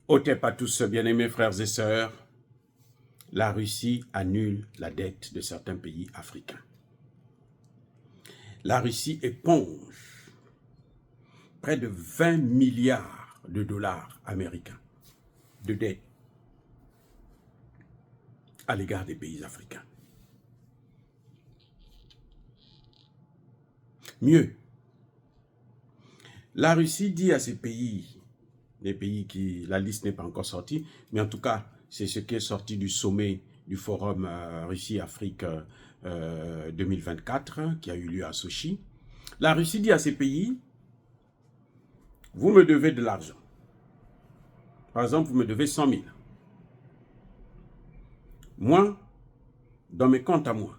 Otep à tous, bien-aimés frères et sœurs, la Russie annule la dette de certains pays africains. La Russie éponge près de 20 milliards de dollars américains de dette à l'égard des pays africains. Mieux, la Russie dit à ces pays, les pays qui, la liste n'est pas encore sortie, mais en tout cas, c'est ce qui est sorti du sommet du forum Russie-Afrique 2024 qui a eu lieu à Sochi. La Russie dit à ces pays, vous me devez de l'argent. Par exemple, vous me devez 100 000. Moi, dans mes comptes à moi,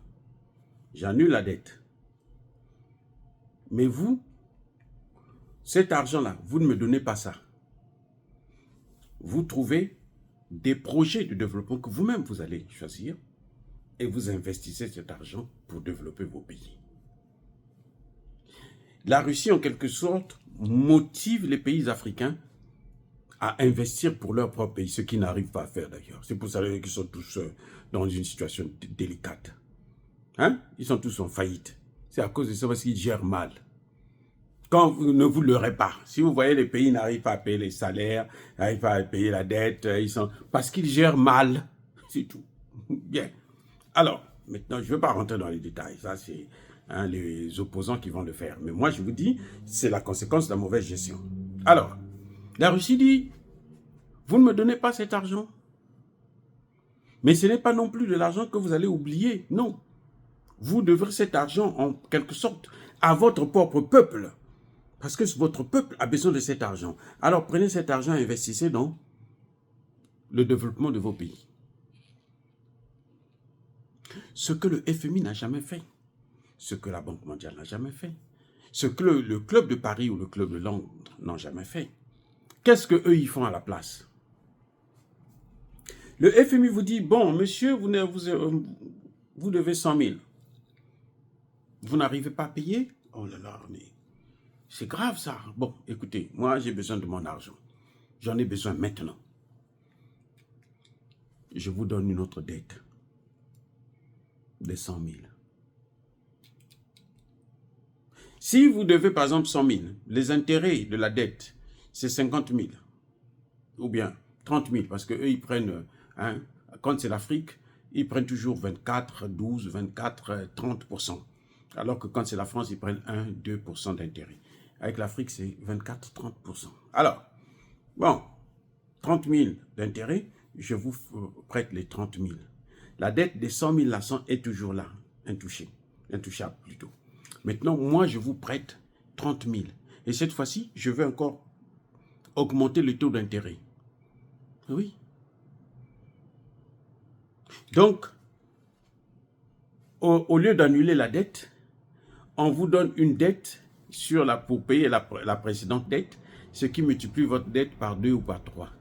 j'annule la dette. Mais vous, cet argent-là, vous ne me donnez pas ça. Vous trouvez des projets de développement que vous-même vous allez choisir et vous investissez cet argent pour développer vos pays. La Russie, en quelque sorte, motive les pays africains à investir pour leur propre pays, ce qu'ils n'arrivent pas à faire d'ailleurs. C'est pour ça qu'ils sont tous dans une situation délicate. Hein? Ils sont tous en faillite. C'est à cause de ça parce qu'ils gèrent mal. Quand vous ne vous leurrez pas, si vous voyez les pays n'arrivent pas à payer les salaires, n'arrivent pas à payer la dette, parce qu'ils gèrent mal, c'est tout. Bien. Alors, maintenant, je ne veux pas rentrer dans les détails, ça c'est les opposants qui vont le faire. Mais moi, je vous dis, c'est la conséquence de la mauvaise gestion. Alors, la Russie dit, vous ne me donnez pas cet argent. Mais ce n'est pas non plus de l'argent que vous allez oublier, non. Vous devrez cet argent, en quelque sorte, à votre propre peuple. Parce que votre peuple a besoin de cet argent. Alors prenez cet argent et investissez dans le développement de vos pays. Ce que le FMI n'a jamais fait, ce que la Banque mondiale n'a jamais fait, ce que le Club de Paris ou le Club de Londres n'ont jamais fait. Qu'est-ce qu'eux ils font à la place? Le FMI vous dit, bon, monsieur, vous devez 100 000. Vous n'arrivez pas à payer? Oh là là, mais c'est grave ça. Bon, écoutez, moi j'ai besoin de mon argent. J'en ai besoin maintenant. Je vous donne une autre dette de 100 000. Si vous devez par exemple 100 000, les intérêts de la dette, c'est 50 000 ou bien 30 000 parce qu'eux ils prennent, quand c'est l'Afrique, ils prennent toujours 24, 12, 24, 30%. Alors que quand c'est la France, ils prennent 1, 2% d'intérêt. Avec l'Afrique, c'est 24, 30%. Alors, bon, 30 000 d'intérêt, je vous prête les 30 000. La dette des 100 000 là est toujours là, intouchable plutôt. Maintenant, moi, je vous prête 30 000. Et cette fois-ci, je vais encore augmenter le taux d'intérêt. Oui. Donc, au lieu d'annuler la dette, on vous donne une dette pour payer la précédente dette, ce qui multiplie votre dette par 2 ou par 3.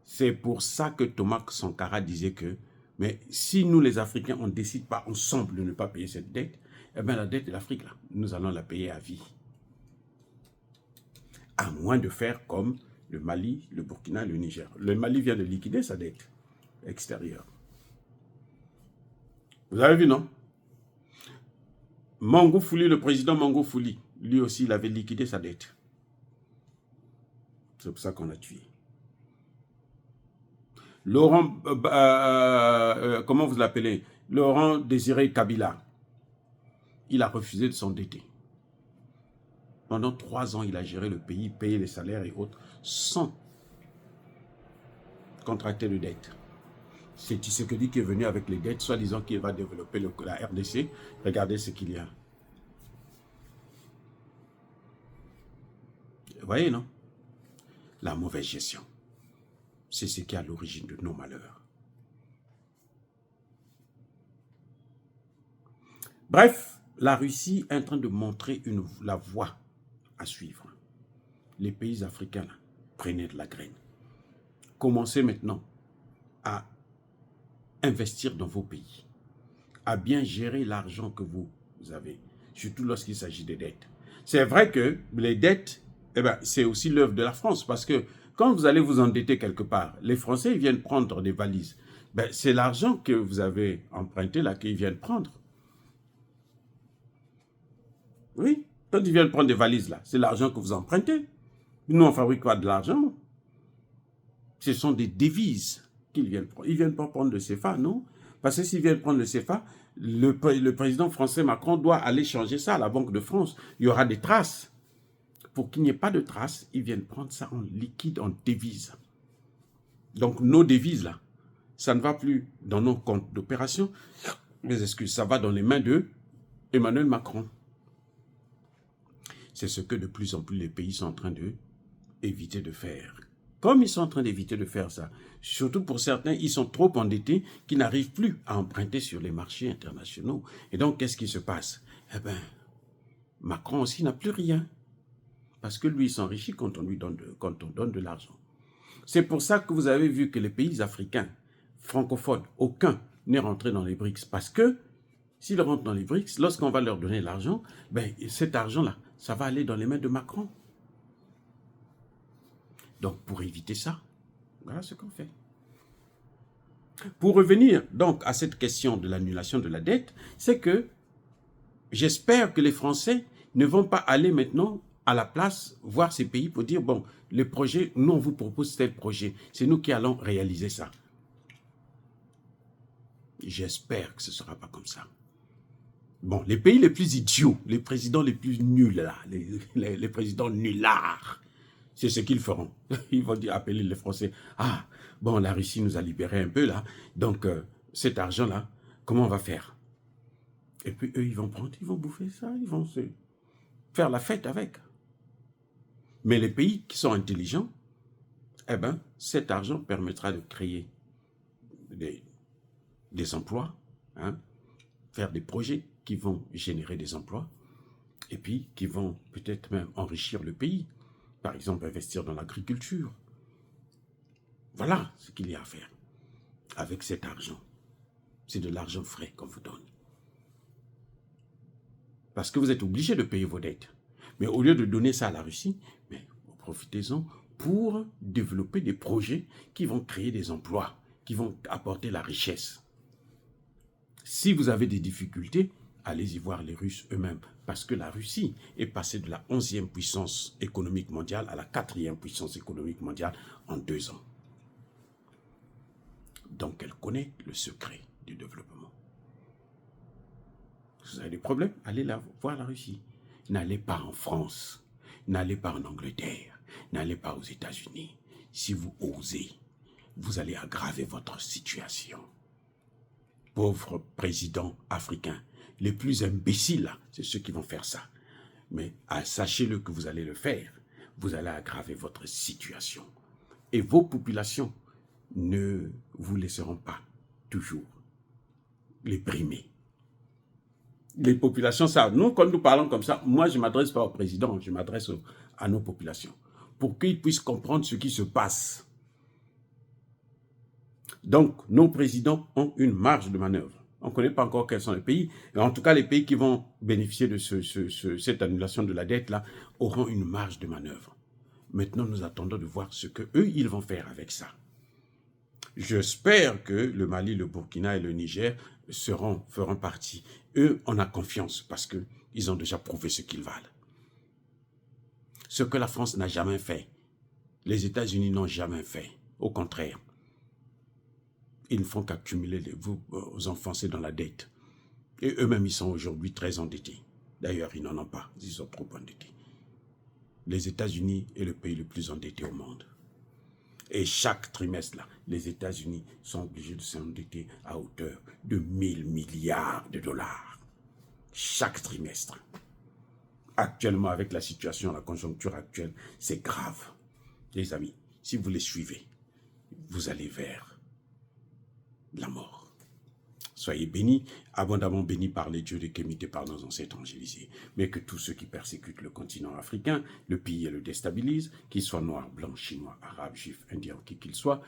C'est pour ça que Thomas Sankara disait que, mais si nous les Africains, on ne décide pas ensemble de ne pas payer cette dette, eh bien la dette de l'Afrique, là, nous allons la payer à vie. À moins de faire comme le Mali, le Burkina et le Niger. Le Mali vient de liquider sa dette extérieure. Vous avez vu, non? Magufuli, le président Magufuli, lui aussi, il avait liquidé sa dette. C'est pour ça qu'on l'a tué. Laurent, comment vous l'appelez? Laurent Désiré Kabila, il a refusé de s'endetter. Pendant 3 ans, il a géré le pays, payé les salaires et autres, sans contracter de dette. C'est Tshisekedi qui est venu avec les dettes, soi-disant qu'il va développer la RDC. Regardez ce qu'il y a. Vous voyez, non? La mauvaise gestion. C'est ce qui est à l'origine de nos malheurs. Bref, la Russie est en train de montrer la voie à suivre. Les pays africains, là, prenez de la graine. Commencez maintenant à investir dans vos pays, à bien gérer l'argent que vous avez, surtout lorsqu'il s'agit des dettes. C'est vrai que les dettes eh ben, c'est aussi l'œuvre de la France. Parce que quand vous allez vous endetter quelque part, les Français ils viennent prendre des valises. Ben, c'est l'argent que vous avez emprunté là qu'ils viennent prendre. Oui, quand ils viennent prendre des valises là, c'est l'argent que vous empruntez. Nous, on ne fabrique pas de l'argent. Ce sont des devises qu'ils viennent prendre. Ils ne viennent pas prendre le CFA, non? Parce que s'ils viennent prendre le CFA, le président français Macron doit aller changer ça à la Banque de France. Il y aura des traces. Pour qu'il n'y ait pas de traces, ils viennent prendre ça en liquide, en devises. Donc, nos devises, là, ça ne va plus dans nos comptes d'opération. Mais excusez, ça va dans les mains de Emmanuel Macron. C'est ce que de plus en plus les pays sont en train d'éviter de faire. Comme ils sont en train d'éviter de faire ça, surtout pour certains, ils sont trop endettés qu'ils n'arrivent plus à emprunter sur les marchés internationaux. Et donc, qu'est-ce qui se passe? Eh bien, Macron aussi n'a plus rien. Parce que lui, il s'enrichit quand on donne de l'argent. C'est pour ça que vous avez vu que les pays africains, francophones, aucun n'est rentré dans les BRICS. Parce que s'ils rentrent dans les BRICS, lorsqu'on va leur donner l'argent, ben, cet argent-là, ça va aller dans les mains de Macron. Donc, pour éviter ça, voilà ce qu'on fait. Pour revenir donc à cette question de l'annulation de la dette, c'est que j'espère que les Français ne vont pas aller maintenant à la place voir ces pays pour dire, bon, le projet, nous on vous propose tel projet, c'est nous qui allons réaliser ça. J'espère que ce ne sera pas comme ça. Bon, les pays les plus idiots, les présidents les plus nuls, là, les présidents nullards, c'est ce qu'ils feront. Ils vont dire, appeler les Français, ah, bon, la Russie nous a libérés un peu là, donc cet argent-là, comment on va faire? Et puis eux, ils vont prendre, ils vont bouffer ça, ils vont se faire la fête avec. Mais les pays qui sont intelligents, eh ben, cet argent permettra de créer des emplois, hein, faire des projets qui vont générer des emplois et puis qui vont peut-être même enrichir le pays. Par exemple, investir dans l'agriculture. Voilà ce qu'il y a à faire avec cet argent. C'est de l'argent frais qu'on vous donne. Parce que vous êtes obligé de payer vos dettes. Mais au lieu de donner ça à la Russie, profitez-en pour développer des projets qui vont créer des emplois, qui vont apporter la richesse. Si vous avez des difficultés, allez-y voir les Russes eux-mêmes. Parce que la Russie est passée de la 11e puissance économique mondiale à la 4e puissance économique mondiale en 2 ans. Donc elle connaît le secret du développement. Vous avez des problèmes, allez là voir la Russie. N'allez pas en France, n'allez pas en Angleterre, n'allez pas aux États-Unis. Si vous osez, vous allez aggraver votre situation. Pauvres présidents africains, les plus imbéciles, c'est ceux qui vont faire ça. Mais sachez-le que vous allez le faire, vous allez aggraver votre situation. Et vos populations ne vous laisseront pas toujours les brimer. Les populations savent. Nous, quand nous parlons comme ça, moi, je ne m'adresse pas au président, je m'adresse à nos populations. Pour qu'ils puissent comprendre ce qui se passe. Donc, nos présidents ont une marge de manœuvre. On ne connaît pas encore quels sont les pays. Mais en tout cas, les pays qui vont bénéficier de cette annulation de la dette-là auront une marge de manœuvre. Maintenant, nous attendons de voir ce qu'eux, ils vont faire avec ça. J'espère que le Mali, le Burkina et le Niger feront partie. Eux, on a confiance parce qu'ils ont déjà prouvé ce qu'ils valent. Ce que la France n'a jamais fait, les États-Unis n'ont jamais fait. Au contraire, ils ne font qu'accumuler, vous enfoncer dans la dette. Et eux-mêmes, ils sont aujourd'hui très endettés. D'ailleurs, ils n'en ont pas, ils sont trop endettés. Les États-Unis est le pays le plus endetté au monde. Et chaque trimestre, là, les États-Unis sont obligés de s'endetter à hauteur de 1000 milliards de dollars. Chaque trimestre. Actuellement, avec la situation, la conjoncture actuelle, c'est grave. Les amis, si vous les suivez, vous allez vers la mort. Soyez bénis, abondamment bénis par les dieux de Kémité, par nos ancêtres angélisés. Mais que tous ceux qui persécutent le continent africain, le pillent et le déstabilisent, qu'ils soient noirs, blancs, chinois, arabes, juifs, indiens, qui qu'ils soient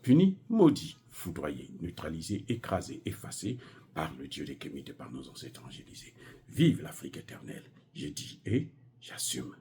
punis, maudits, foudroyés, neutralisés, écrasés, effacés par le dieu de Kémité, par nos ancêtres angélisés. Vive l'Afrique éternelle, j'ai dit et j'assume.